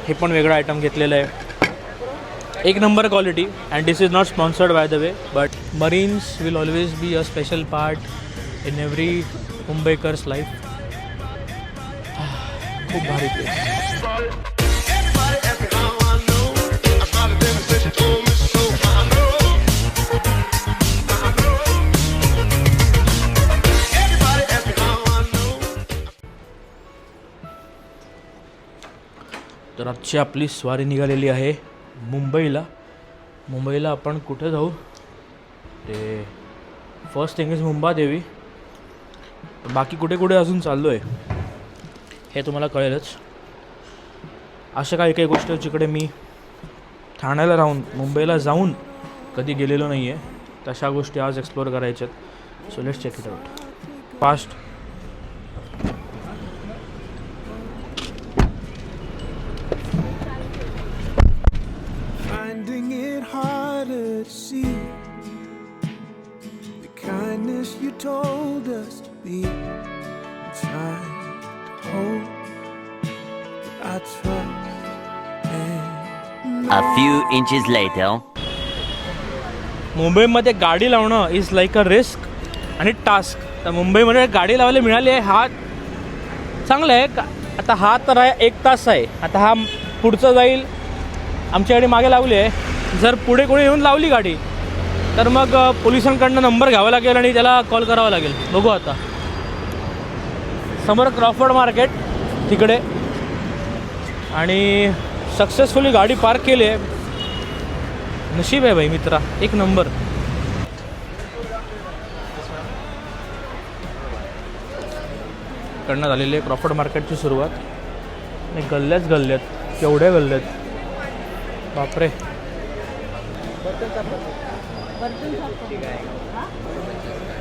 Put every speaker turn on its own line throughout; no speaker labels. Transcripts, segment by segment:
हे पण वेगळं आयटम घेतलेलं आहे. एक number quality. And this is not sponsored by the way, but marines will always be a special part in every Mumbaikar's life. खूप भारी प्लेस. तर आजची आपली स्वारी निघालेली आहे मुंबईला. मुंबईला आपण कुठे जाऊ ते फर्स्ट थिंग इज मुंबादेवी. बाकी कुठे कुठे अजून चाललो आहे हे तुम्हाला कळेलच. अशा काही काही गोष्टी जिकडे मी ठाण्याला राहून मुंबईला जाऊन कधी गेलेलो नाही आहे, तशा गोष्टी आज एक्सप्लोअर करायच्यात. So let's check it out fast.
You told us to be trying to hold our trust.
A few inches later.
मुंबईमध्ये गाडी लावणं इज लाईक अ रिस्क आणि टास्क. तर मुंबईमध्ये गाडी लावायला मिळाली आहे, हा चांगला आहे. आता हा तर आहे 1 तास आहे. आता हा पुढचं जाईल. आमची गाडी मागे लावली आहे. जर पुढे कोणी येऊन लावली गाडी तर मग पोलिसांकडनं नंबर घ्यावा लागेल आणि त्याला कॉल करावा लागेल. बघू आता. समोर क्रॉफर्ड मार्केट तिकडे, आणि सक्सेसफुली गाडी पार्क केली आहे. नशीब आहे भाई मित्रा, एक नंबर. कडनं झालेली आहे क्रॉफर्ड मार्केटची सुरुवात. आणि गल्ल्याच गल्ल्यात, केवढ्या गल्ल्यात, बापरे.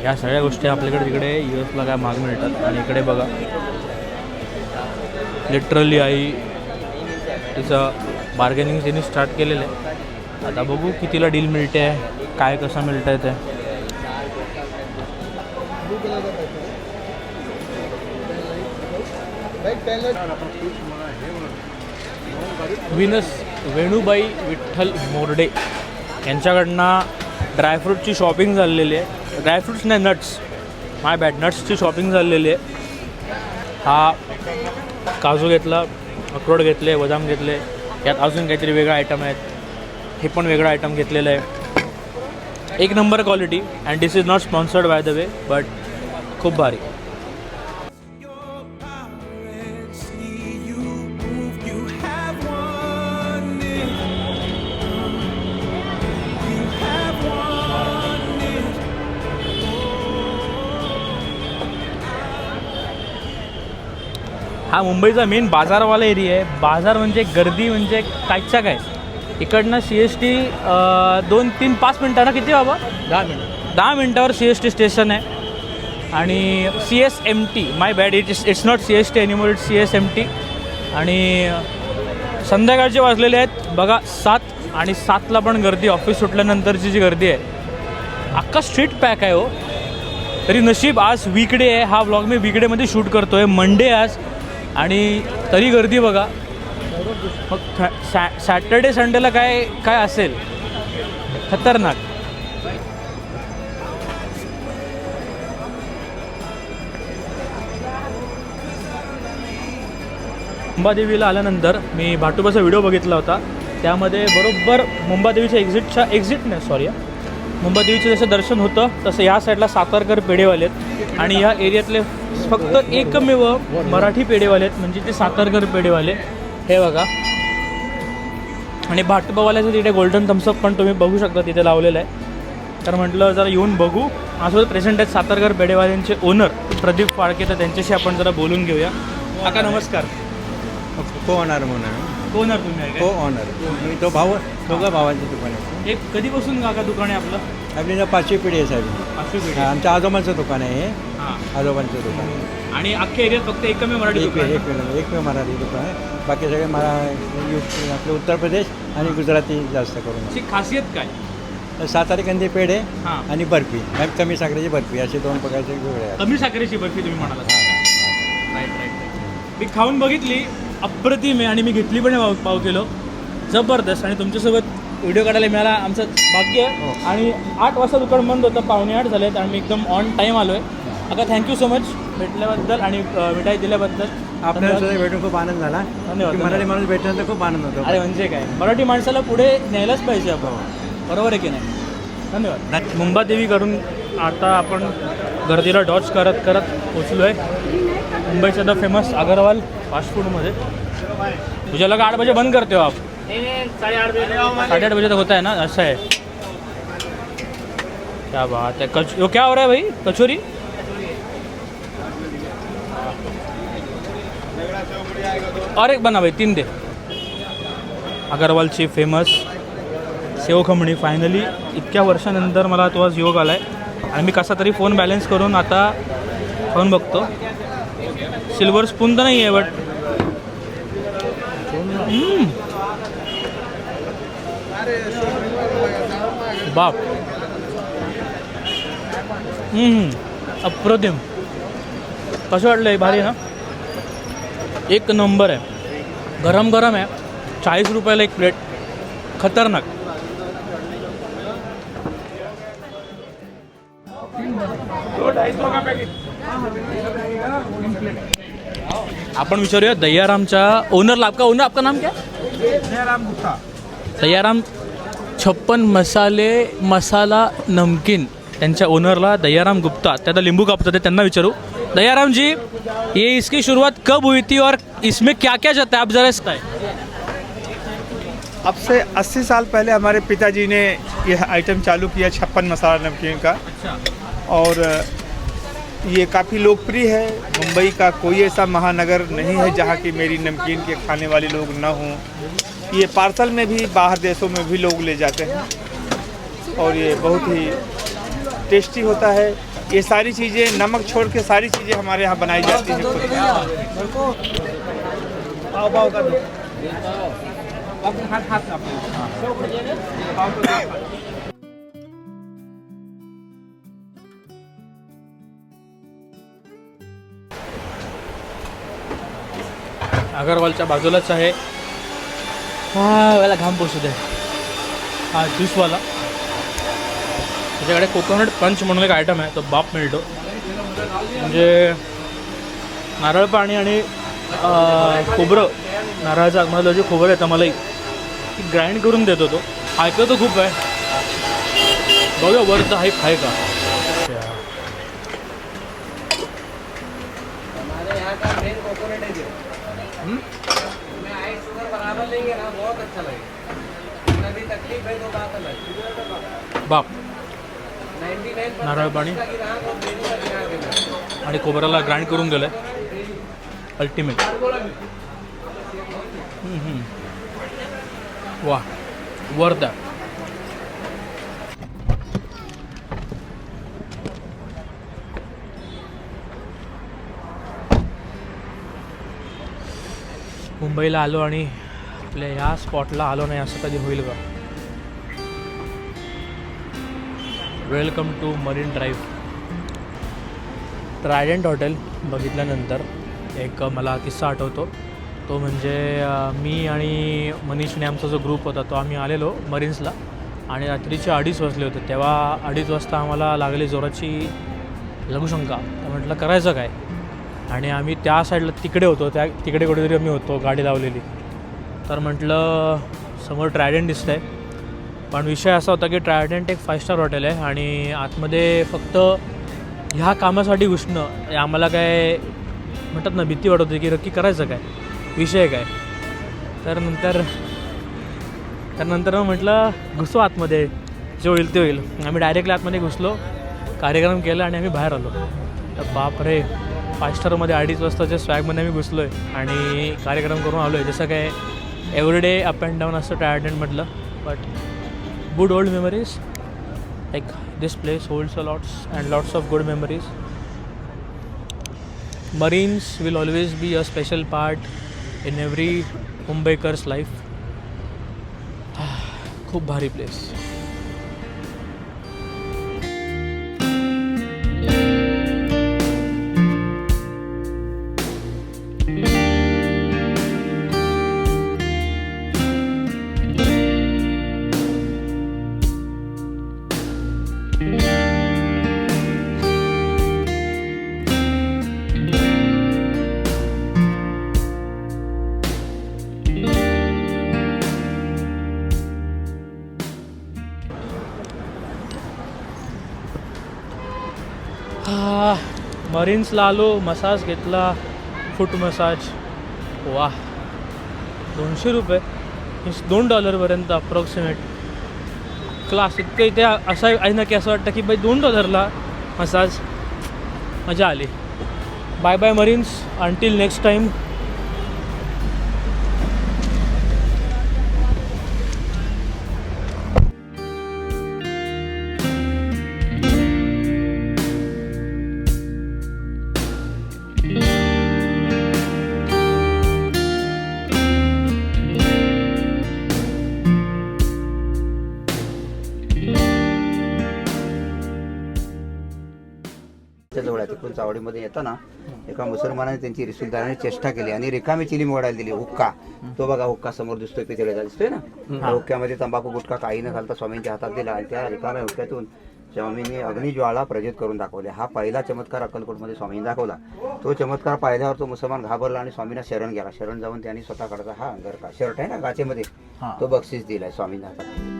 या सगळ्या गोष्टी आपल्याकडे तिकडे US ला काय महाग मिळतात. आणि इकडे बघा लिटरली आई तिचं बार्गेनिंग त्यांनी स्टार्ट केलेलं आहे. आता बघू कितीला डील मिळते आहे, काय कसं मिळतं आहे ते. वेणूबाई विठ्ठल मोरडे यांच्याकडनं ड्रायफ्रूटची शॉपिंग झालेली आहे. ड्रायफ्रूट्स नाही, नट्स, माय बॅड, नट्सची शॉपिंग झालेली आहे. हा काजू घेतला, अक्रोड घेतले, बदाम घेतले. यात अजून काहीतरी वेगळा आयटम आहेत. हे पण वेगळं आयटम घेतलेलं आहे. एक number quality. And this is not sponsored by the way, but खूप भारी. हा मुंबईचा मेन बाजारवाला एरिया आहे. बाजार म्हणजे गर्दी म्हणजे कायच्या काय. इकडनं CST 2-3-5 मिनटांना किती बाबा 10 मिनटावर CST स्टेशन आहे. आणि CSMT, my bad, it's not CST anymore, it's CSMT. आणि संध्याकाळचे वाजलेले आहेत बघा 7, आणि 7ला पण गर्दी. ऑफिस सुटल्यानंतरची जी गर्दी आहे, अख्खा स्ट्रीट पॅक आहे हो. तरी नशीब आज वीकडे आहे. हा व्लॉग मी वीकडेमध्ये शूट करतो आहे, मंडे आज, आणि तरी गर्दी बघा. मग सॅटर्डे संडेला काय काय असेल, खतरनाक. मुंबादेवीला आल्यानंतर मी भाटुबाचा व्हिडिओ बघितला होता. त्यामध्ये बरोबर मुंबादेवीच्या मुंबादेवीचं जसं दर्शन होतं तसं ह्या साईडला सातारकर पेढेवाले आहेत. आणि ह्या एरियातले फक्त एकमेव मराठी पेढेवाले आहेत, म्हणजे ते सातारकर पेढेवाले. हे बघा. आणि भाटुबावाल्याचं तिथे गोल्डन थम्सअप पण तुम्ही बघू शकता तिथे लावलेलं आहे. तर म्हटलं जरा येऊन बघू. माझ्यासोबत प्रेझेंट आहेत सातारकर पेढेवाल्यांचे ओनर प्रदीप फाळके. तर त्यांच्याशी आपण जरा बोलून घेऊया. काका नमस्कार.
को ऑनर म्हणून.
ओनर तुम्ही आहे
को ऑनर मी तो भाऊ, दोघं भावांचं दुकान आहे.
एक कधीपासून काका दुकान आहे आपलं?
आपली 5वी पिढी आहे साहेब.
5वी पिढी.
आमच्या आजोबांचं दुकान आहे हे.
हां.
आजोबांचं दुकान आहे.
आणि अख्ख्या एरियात फक्त एकमेव मराठी दुकान आहे?
एकमेव मराठी दुकान आहे. बाकी सगळे आपले उत्तर प्रदेश आणि गुजराती जास्त करून.
ची खासियत काय?
सातारी कंदी पेढे
हां.
आणि बर्फी, कमी साखरेची बर्फी, असे 2 प्रकारचे वेगळे आहेत.
कमी साखरेची बर्फी तुम्ही म्हणाला.
हां.
राईट. मी खाऊन बघितली. अप्रतिम आहे आणि मी घेतली पण आहे पाव किलो. जबरदस्त. आणि तुमच्यासोबत व्हिडिओ काढायला मिळाला आमचं भाग्य आहे. आणि 8 वाजता दुकान बंद होतं, 7:45 झालेत आणि मी एकदम ऑन टाईम आलो आहे. आता थँक्यू सो मच भेटल्याबद्दल आणि मिठाई दिल्याबद्दल.
आपल्याला सुद्धा भेटून खूप आनंद झाला.
धन्यवाद.
मराठी माणूस भेटल्यानंतर खूप आनंद होतो.
अरे म्हणजे काय, मराठी माणसाला पुढे न्यायलाच पाहिजे आपण, बरोबर आहे की नाही. धन्यवाद. मुंबादेवी करून आता आपण गर्दीला डॉच करत करत पोचलो आहे मुंबईच्या द फेमस अगरवाल फास्ट फूडमध्ये. तुझ्या लगा 8 बजे बंद करते हो आप? 8:30 बजे तक होता है ना, ऐसा है. क्या बात है. यो क्या हो रहा है भाई, कचोरी? और एक बना भाई, 3 दे. अगरवालची फेमस शेवखमणी फायनली इतक्या वर्षानंतर मला तो आज योग आला आहे. आणि मी कसा तरी फोन बॅलन्स करून आता खाऊन बघतो. सिल्वर स्पून तर नाही आहे बट बाप. अप्रतिम. कसं वाटलं आहे? भारी ना, एक नंबर आहे. गरम गरम आहे. 40 रुपयाला एक प्लेट. खतरनाक. आपण विचारूया दयारामच्या ओनरला. आपका ओनर, आपका नाम क्या?
दयाराम गुप्ता.
दयाराम 56 मसाले मसाला नमकीन, त्यांच्या ओनरला दयाराम गुप्ता. त्यात लिंबू कापतात ते, त्यांना विचारू. दयाराम जी, ये इसकी शुरुआत कब हुई थी और इसमें क्या क्या जाता है, आप जरा इसका
अब से 80 साल पहले हमारे पिताजी ने यह आइटम चालू किया 56 मसाला नमकीन का. और ये काफ़ी लोकप्रिय है. मुंबई का कोई ऐसा महानगर नहीं है जहाँ की मेरी नमकीन के खाने वाले लोग ना हों. ये पार्सल में भी बाहर देशों में भी लोग ले जाते हैं और ये बहुत ही टेस्टी होता है. ये सारी चीज़ें, नमक छोड़ के सारी चीज़ें हमारे यहाँ बनाई जाती हैं. पाव पाव का दो.
अगरवालच्या बाजूलाच आहे. हा वेळेला घाम पोसू दे. हा ज्यूसवाला. त्याच्याकडे कोकोनट पंच म्हणून एक आयटम आहे, तो बाप मिळतो. म्हणजे नारळ पाणी आणि खोबरं, नारळाचं आतमध्ये जे खोबरं येतं मलाही ग्राइंड करून देतो तो. ऐकतो तो खूप आहे. बघा वरचं हाईप आहे का. बाप. नारळ पाणी आणि खोबऱ्याला ग्राइंड करून दिलं आहे. अल्टिमेट. वा, वर्थ दॅट. मुंबईला आलो आणि आपल्या ह्या स्पॉटला आलो नाही असं कधी होईल का. Welcome to Marine Drive. Trident hotel बघितल्यानंतर एक मला किस्सा आठवतो. तो म्हणजे मी आणि मनीषने आमचा जो ग्रुप होता तो आम्ही आलेलो मरीन्सला आणि रात्रीचे 2:30 वाजले होते. तेव्हा 2:30 वाजता आम्हाला लागली जोराची लघुशंका. तर म्हटलं करायचं काय. आणि आम्ही त्या साईडला तिकडे होतो, तिकडे कुठेतरी आम्ही होतो गाडी लावलेली. तर म्हटलं समोर ट्रायडंट दिसतं आहे. पण विषय असा होता की ट्रायडंट एक 5 स्टार हॉटेल आहे आणि आतमध्ये फक्त ह्या कामासाठी घुसणं आम्हाला काय म्हणतात ना, भीती वाटत होती की नक्की करायचं काय, विषय काय. तर नंतर मग म्हटलं घुसो आतमध्ये, जे होईल ते होईल. आम्ही डायरेक्टली आतमध्ये घुसलो, कार्यक्रम केला आणि आम्ही बाहेर आलो. तर बापरे, 5 स्टारमध्ये 2:30 वाजताच्या स्वॅगमध्ये आम्ही घुसलो आहे आणि कार्यक्रम करून आलो आहे. जसं काय एव्हरीडे अप अँड डाऊन असतं ट्रायडंटमधलं. But good old memories, like this place holds a lots of good memories. Marine's will always be a special part in every Mumbaikar's life. खूप भारी प्लेस. मरीन्सला आलो, मसाज घेतला, फूट मसाज. वा, 200 रुपये, $2 approximate. Class इतकं इथे असं आहे ना की असं वाटतं की बाई $2 मसाज. मजा आली. Bye bye marines, until next time.
जवळ आहे तिकडून चावडीमध्ये येताना एका मुसलमानाने त्यांची रिसुलदाराने चेष्टा केली आणि रिकामी चिली मोडायला दिली. हुक्का, तो बघा हुक्का समोर दिसतोय, पितळेचा दिसतोय ना, त्या हुक्क्यामध्ये तंबाखू गुटखा काही न घालता स्वामींच्या हातात दिला आणि त्या रिकाम्या हुक्क्यातून स्वामींनी अग्निज्वाळा प्रज्वलित करून दाखवल्या. हा पहिला चमत्कार अक्कलकोटमध्ये स्वामींनी दाखवला. तो चमत्कार पाहिल्यावर तो मुसलमान घाबरला आणि स्वामींना शरण गेला. शरण जाऊन त्यांनी स्वतःकडचा हा अंगरखा शर्ट आहे ना गाचेमध्ये, तो बक्षीस दिलाय स्वामींना हातात.